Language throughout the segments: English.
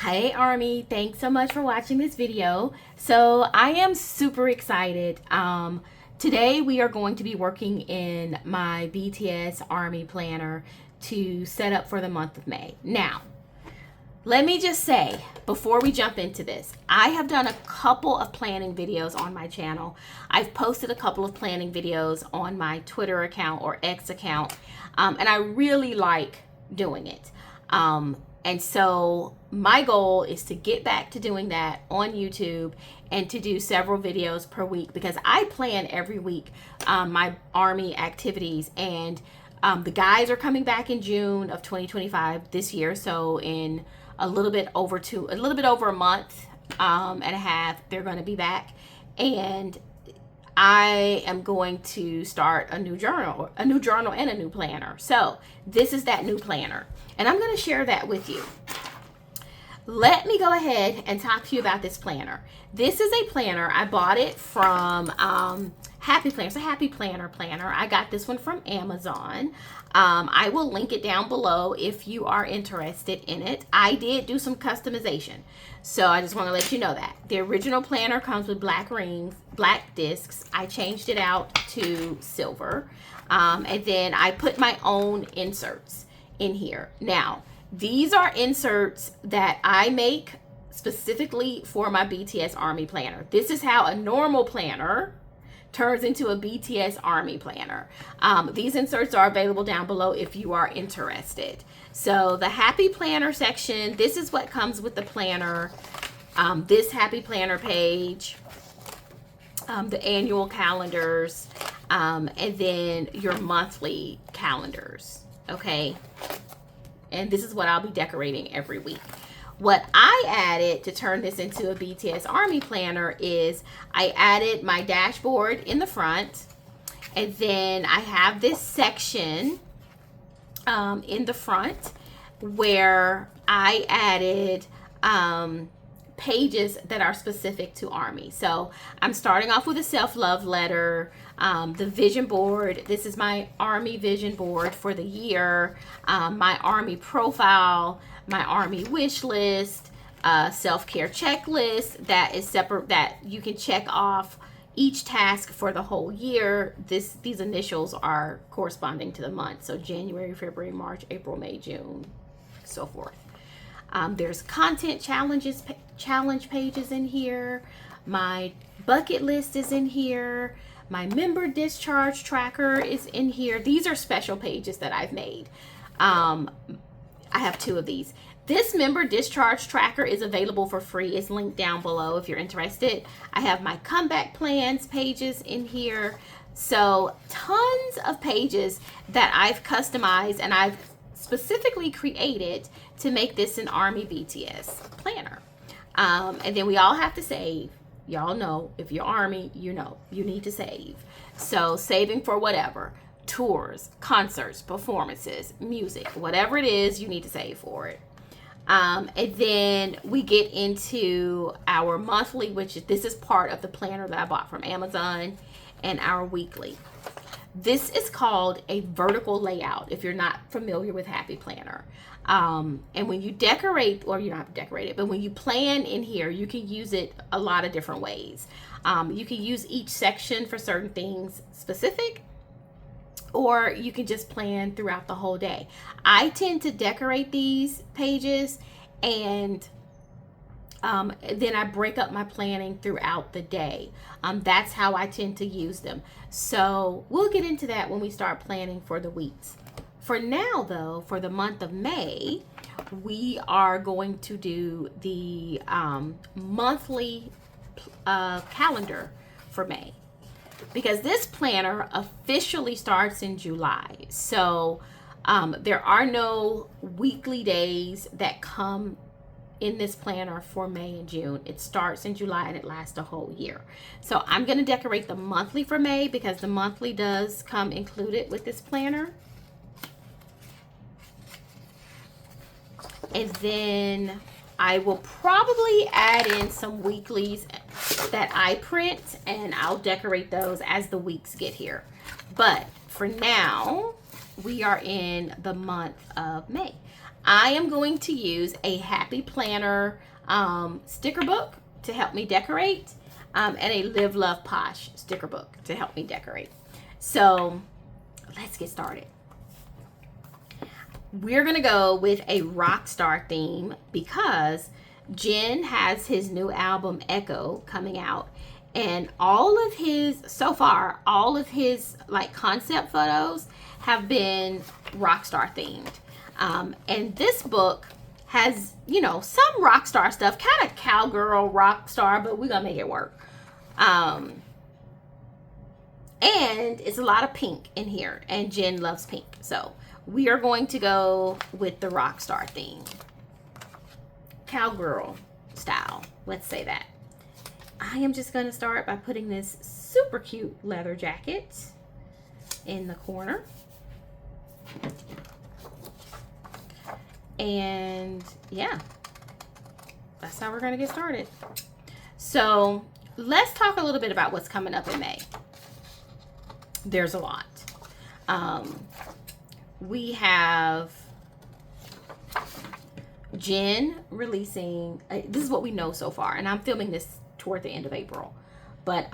Hey ARMy, thanks so much for watching this video. So I am super excited. Today we are going to be working in my BTS ARMy planner to set up for the month of May. Now, let me just say, before we jump into this, I have done a couple of planning videos on my channel. I've posted a couple of planning videos on my Twitter account or X account, and I really like doing it. And so my goal is to get back to doing that on YouTube and to do several videos per week, because I plan every week my ARMy activities, and the guys are coming back in June of 2025 this year. So in a little bit over a month and a half, they're going to be back, and I am going to start a new journal and a new planner. So this is that new planner, and I'm going to share that with you. Let me go ahead and talk to you about this planner. This is a planner. I bought it from Happy Planner. It's a Happy Planner planner. I got this one from Amazon. I will link it down below if you are interested in it. I did do some customization, so I just want to let you know that. The original planner comes with black rings, black discs. I changed it out to silver, and then I put my own inserts in here. Now, these are inserts that I make specifically for my BTS ARMy planner. This is how a normal planner turns into a BTS ARMy planner. These inserts are available down below if you are interested. So the Happy Planner section, this is what comes with the planner. This Happy Planner page, the annual calendars, and then your monthly calendars, okay? And this is what I'll be decorating every week. What I added to turn this into a BTS ARMy planner is I added my dashboard in the front, and then I have this section in the front where I added pages that are specific to ARMy. So I'm starting off with a self-love letter, the vision board. This is my ARMy vision board for the year, my ARMy profile, my ARMy wish list, self-care checklist that is separate, that you can check off each task for the whole year. These initials are corresponding to the month, so January, February, March, April, May, June, so forth. There's content challenge pages in here. My bucket list is in here. My member discharge tracker is in here. These are special pages that I've made. I have two of these. This member discharge tracker is available for free. It's linked down below if you're interested. I have my comeback plans pages in here. So tons of pages that I've customized and I've specifically created to make this an ARMy BTS planner. And then we all have to save. Y'all know, if you're ARMy, you know you need to save. So saving for whatever, tours, concerts, performances, music, whatever it is, you need to save for it. And then we get into our monthly, which this is part of the planner that I bought from Amazon, and our weekly. This is called a vertical layout if you're not familiar with Happy Planner. And when you decorate, or you don't have to decorate it, but when you plan in here, you can use it a lot of different ways. You can use each section for certain things specific, or you can just plan throughout the whole day. I tend to decorate these pages, and then I break up my planning throughout the day. That's how I tend to use them. So we'll get into that when we start planning for the weeks. For now, though, for the month of May, we are going to do the monthly calendar for May, because this planner officially starts in July. So there are no weekly days that come in this planner for May and June. It starts in July and it lasts a whole year. So I'm going to decorate the monthly for May, because the monthly does come included with this planner. And then I will probably add in some weeklies that I print, and I'll decorate those as the weeks get here. But for now, we are in the month of May. I am going to use a Happy Planner sticker book to help me decorate, and a Live Love Posh sticker book to help me decorate. So let's get started. We're gonna go with a rock star theme because Jin has his new album Echo coming out, and all of his like concept photos have been rock star themed. And this book has, you know, some rock star stuff, kind of cowgirl rock star, but we're gonna make it work. And it's a lot of pink in here, and Jin loves pink, so we are going to go with the rock star theme, cowgirl style, let's say that. I am just going to start by putting this super cute leather jacket in the corner. And yeah, that's how we're going to get started. So let's talk a little bit about what's coming up in May. There's a lot. We have Jin releasing, this is what we know so far, and I'm filming this toward the end of April, but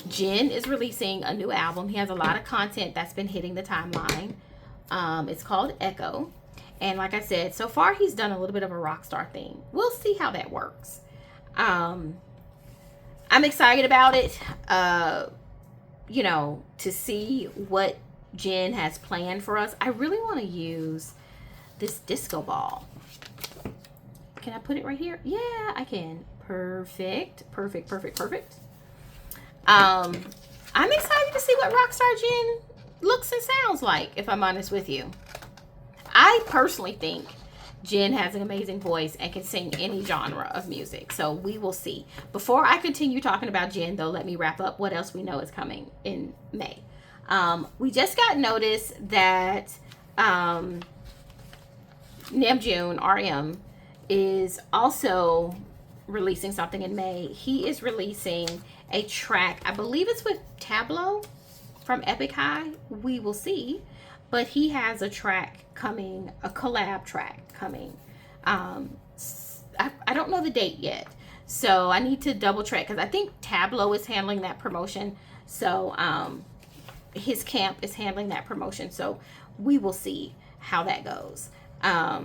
Jin is releasing a new album. He has a lot of content that's been hitting the timeline. It's called Echo, and like I said, so far he's done a little bit of a rock star thing. We'll see how that works. I'm excited about it, you know, to see what Jin has planned for us. I really want to use this disco ball. Can I put it right here? Yeah, I can. Perfect. Perfect, perfect, perfect. I'm excited to see what Rockstar Jin looks and sounds like, if I'm honest with you. I personally think Jin has an amazing voice and can sing any genre of music, so we will see. Before I continue talking about Jin, though, let me wrap up what else we know is coming in May. We just got notice that Namjoon, is also releasing something in May. He is releasing a track, I believe it's with Tableau from Epic High. We will see. But he has a track coming, a collab track coming. I don't know the date yet, so I need to double check because I think Tableau is handling that promotion. So his camp is handling that promotion. So we will see how that goes. I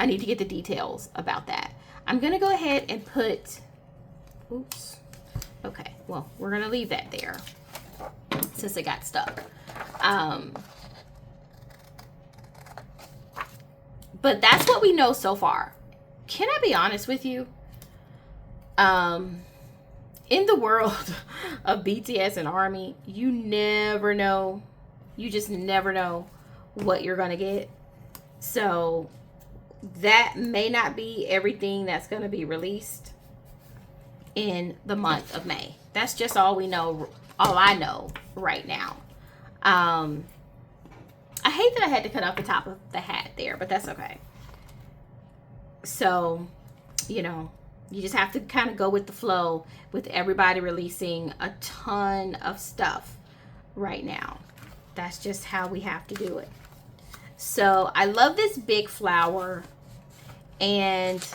need to get the details about that. I'm going to go ahead and put, oops. Okay, well, we're going to leave that there since it got stuck. But that's what we know so far. Can I be honest with you? In the world of BTS and ARMY, you never know. You just never know what you're going to get. So that may not be everything that's going to be released in the month of May. That's just all we know, all I know right now. I hate that I had to cut off the top of the hat there, but that's okay. So, you know, you just have to kind of go with the flow with everybody releasing a ton of stuff right now. That's just how we have to do it. So I love this big flower, and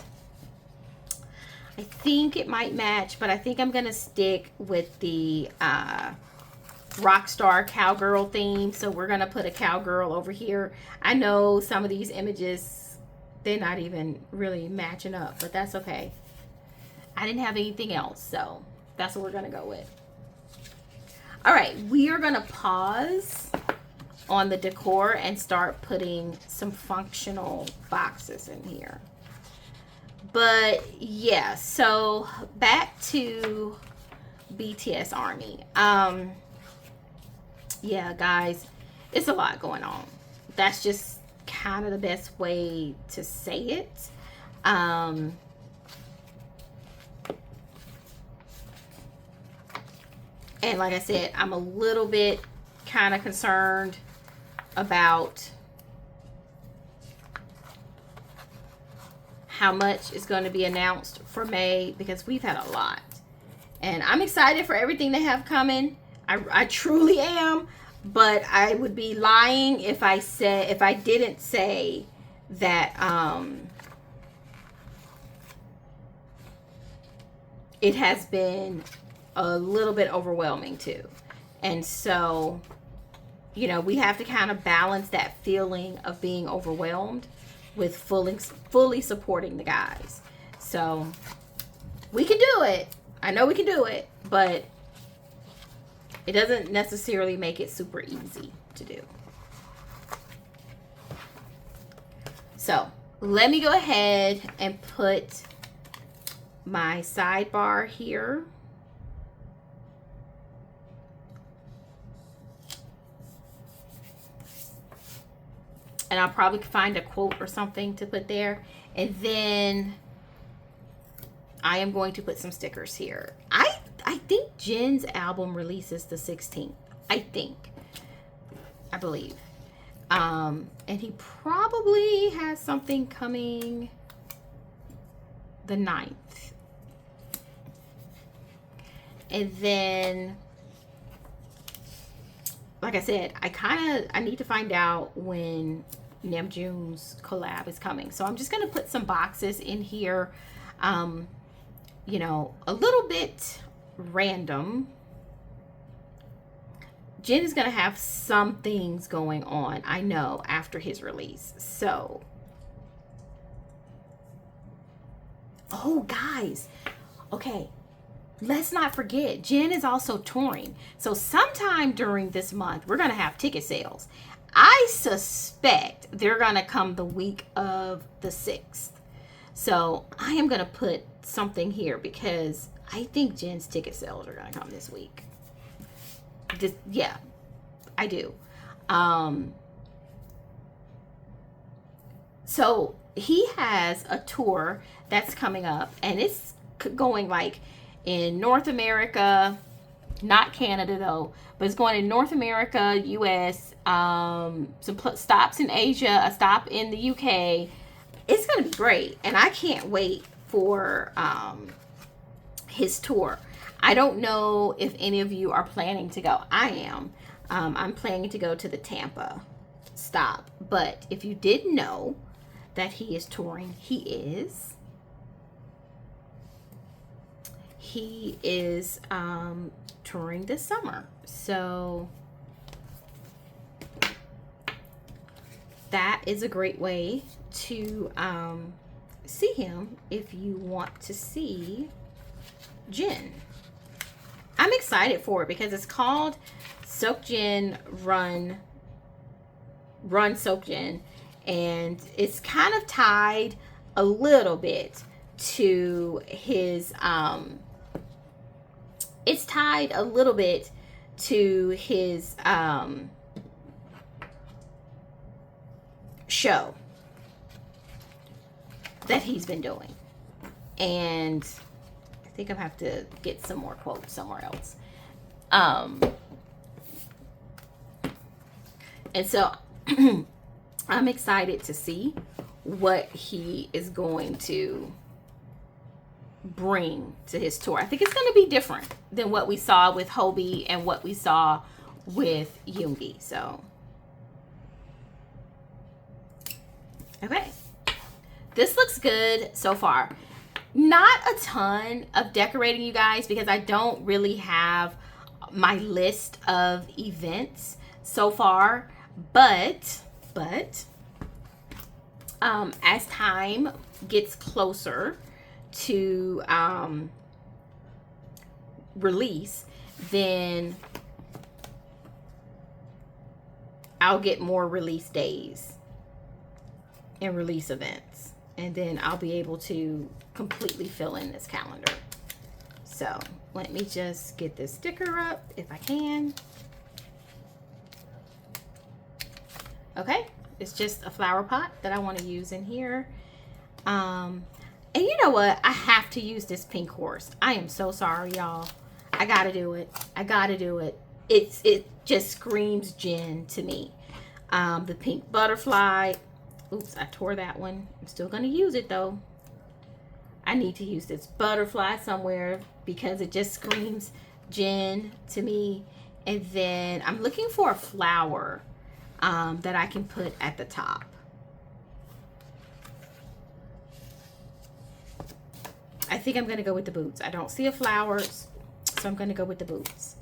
I think it might match, but I think I'm going to stick with the Rockstar Cowgirl theme. So we're going to put a cowgirl over here. I know some of these images, they're not even really matching up, but that's okay. I didn't have anything else, so that's what we're going to go with. All right, we are going to pause on the decor and start putting some functional boxes in here. But yeah, so back to BTS ARMy. Yeah, guys, it's a lot going on. That's just kind of the best way to say it. And like I said, I'm a little bit kind of concerned about how much is going to be announced for May, because we've had a lot. And I'm excited for everything they have coming. I truly am. but I would be lying if I didn't say that it has been a little bit overwhelming too. And so, you know, we have to kind of balance that feeling of being overwhelmed with fully supporting the guys. So we can do it. I know we can do it, but it doesn't necessarily make it super easy to do. So let me go ahead and put my sidebar here. And I'll probably find a quote or something to put there. And then I am going to put some stickers here. I think Jin's album releases the 16th. I believe. And he probably has something coming the 9th. And then, like I said, I need to find out when Namjoon's collab is coming. So I'm just going to put some boxes in here, you know, a little bit random. Jin is going to have some things going on, I know, after his release. So, oh, guys, okay, let's not forget, Jin is also touring. So sometime during this month, we're going to have ticket sales. I suspect they're going to come the week of the 6th. So I am going to put something here because I think Jin's ticket sales are going to come this week. Yeah, I do. So he has a tour that's coming up, and it's going like in North America, not Canada though, but it's going in North America, US, some stops in Asia, a stop in the UK. It's going to be great, and I can't wait for his tour. I don't know if any of you are planning to go. I am. I'm planning to go to the Tampa stop. But if you didn't know that he is touring, he is. He is touring this summer. So that is a great way to see him if you want to see Jin. I'm excited for it because it's called Seokjin Run Seokjin, and it's kind of tied a little bit to his it's tied a little bit to his show that he's been doing. And I think I'm gonna have to get some more quotes somewhere else. And so I'm excited to see what he is going to bring to his tour. I think it's going to be different than what we saw with Hobie and what we saw with Yoongi. So, okay. This looks good so far. Not a ton of decorating, you guys, because I don't really have my list of events so far. But as time gets closer to release, then I'll get more release days and release events, and then I'll be able to completely fill in this calendar. So let me just get this sticker up if I can. Okay, it's just a flower pot that I want to use in here. And you know what? I have to use this pink horse. I am so sorry, y'all. I gotta do it. I gotta do it. It just screams Jin to me. The pink butterfly. Oops, I tore that one. I'm still gonna use it though. I need to use this butterfly somewhere because it just screams Jin to me. And then I'm looking for a flower that I can put at the top. I think I'm going to go with the boots. I don't see a flowers, so I'm going to go with the boots.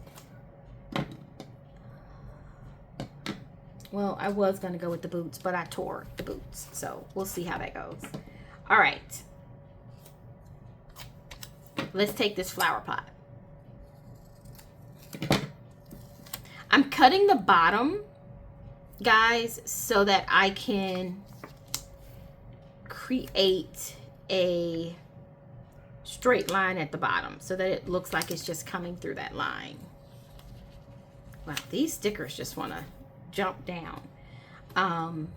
Well, I was going to go with the boots, but I tore the boots. So we'll see how that goes. All right. Let's take this flower pot. I'm cutting the bottom, guys, so that I can create a straight line at the bottom so that it looks like it's just coming through that line. Wow, these stickers just want to jump down. I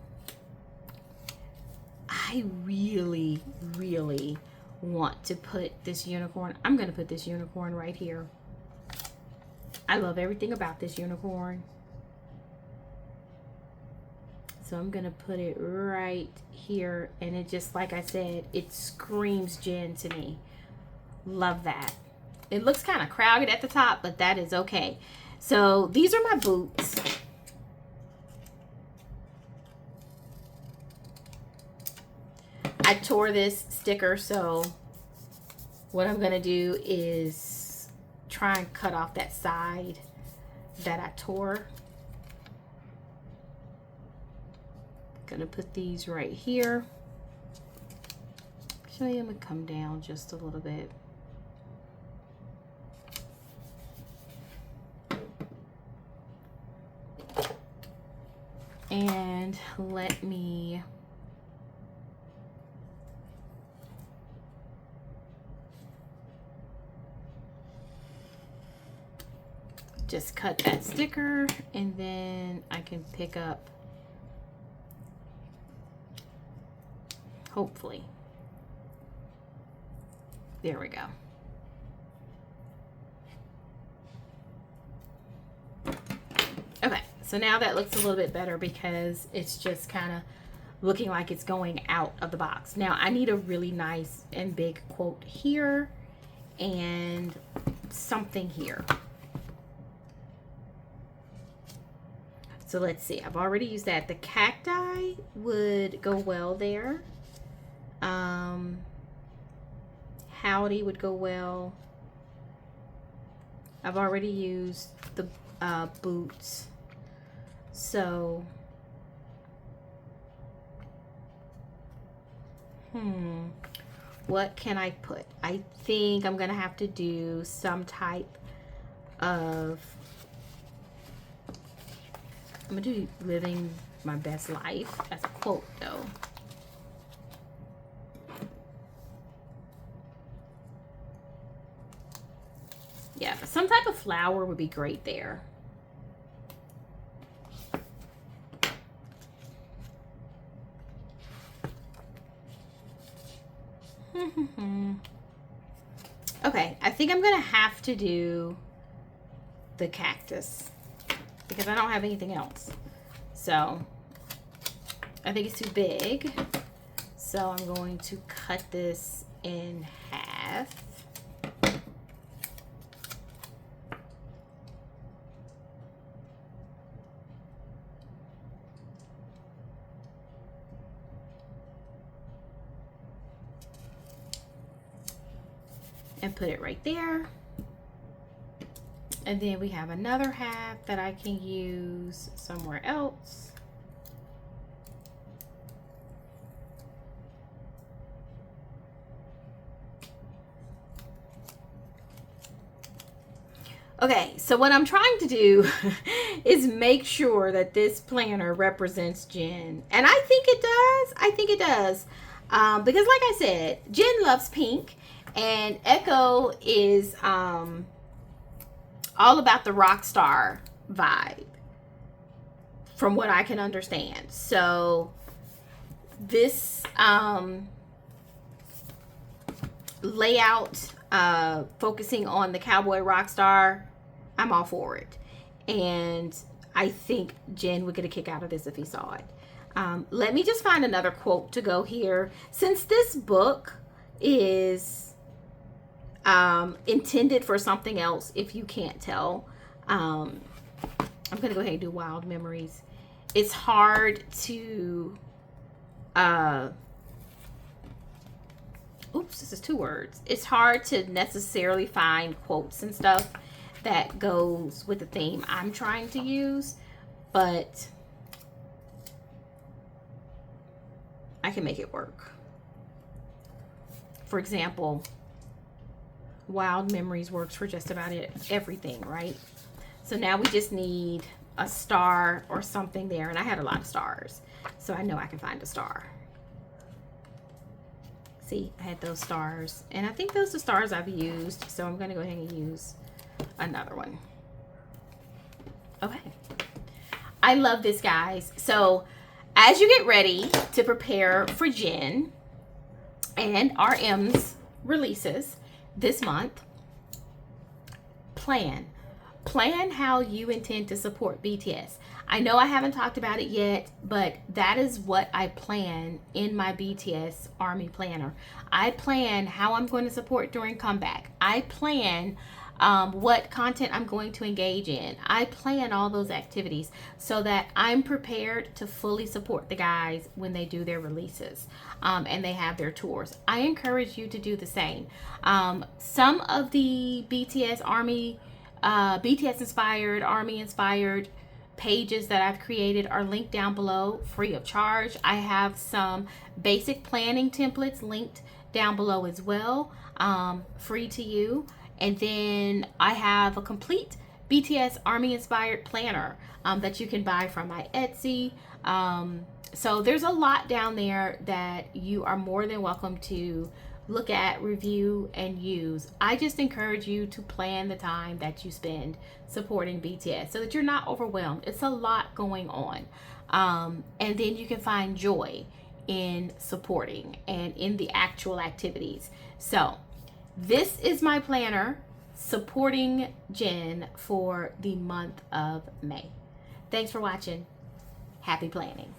really, really want to put this unicorn. I'm going to put this unicorn right here. I love everything about this unicorn. So I'm going to put it right here. And it just, like I said, it screams Jin to me. Love that. It looks kind of crowded at the top, but that is okay. So these are my boots. I tore this sticker, so what I'm going to do is try and cut off that side that I tore. Gonna put these right here. Actually, I'm gonna come down just a little bit. And let me just cut that sticker, and then I can pick up, hopefully. There we go. Okay, so now that looks a little bit better because it's just kind of looking like it's going out of the box. Now I need a really nice and big quote here and something here. So let's see, I've already used that. The cacti would go well there. Howdy would go well. I've already used the boots. So, what can I put? I think I'm gonna have to do some type of, I'm gonna do living my best life as a quote though. Yeah, some type of flower would be great there. Okay, I think I'm gonna have to do the cactus because I don't have anything else. So I think it's too big. So I'm going to cut this in half. And put it right there. And then we have another half that I can use somewhere else. Okay, so what I'm trying to do is make sure that this planner represents Jin. And I think it does. I think it does. Because like I said, Jin loves pink. And Echo is all about the rock star vibe, from what I can understand. So this layout, focusing on the cowboy rock star, I'm all for it. And I think Jin would get a kick out of this if he saw it. Let me just find another quote to go here. Since this book is intended for something else, if you can't tell, I'm going to go ahead and do Wild Memories. It's hard to, oops, this is 2 words. It's hard to necessarily find quotes and stuff that goes with the theme I'm trying to use, but I can make it work. For example, Wild Memories works for just about everything, right? So now we just need a star or something there, and I had a lot of stars, so I know I can find a star. See, I had those stars, and I think those are stars I've used, so I'm going to go ahead and use another one. Okay. I love this, guys. So as you get ready to prepare for Jin and RM's releases this month, plan how you intend to support BTS. I know I haven't talked about it yet, but that is what I plan in my BTS ARMy planner. I plan how I'm going to support during comeback. I plan what content I'm going to engage in. I plan all those activities so that I'm prepared to fully support the guys when they do their releases and they have their tours. I encourage you to do the same. Some of the BTS ARMy, BTS inspired, ARMy inspired pages that I've created are linked down below, free of charge. I have some basic planning templates linked down below as well, free to you. And then I have a complete BTS ARMy inspired planner that you can buy from my Etsy. So there's a lot down there that you are more than welcome to look at, review, and use. I just encourage you to plan the time that you spend supporting BTS so that you're not overwhelmed. It's a lot going on. And then you can find joy in supporting and in the actual activities. So this is my planner supporting Jin for the month of May. Thanks for watching. Happy planning.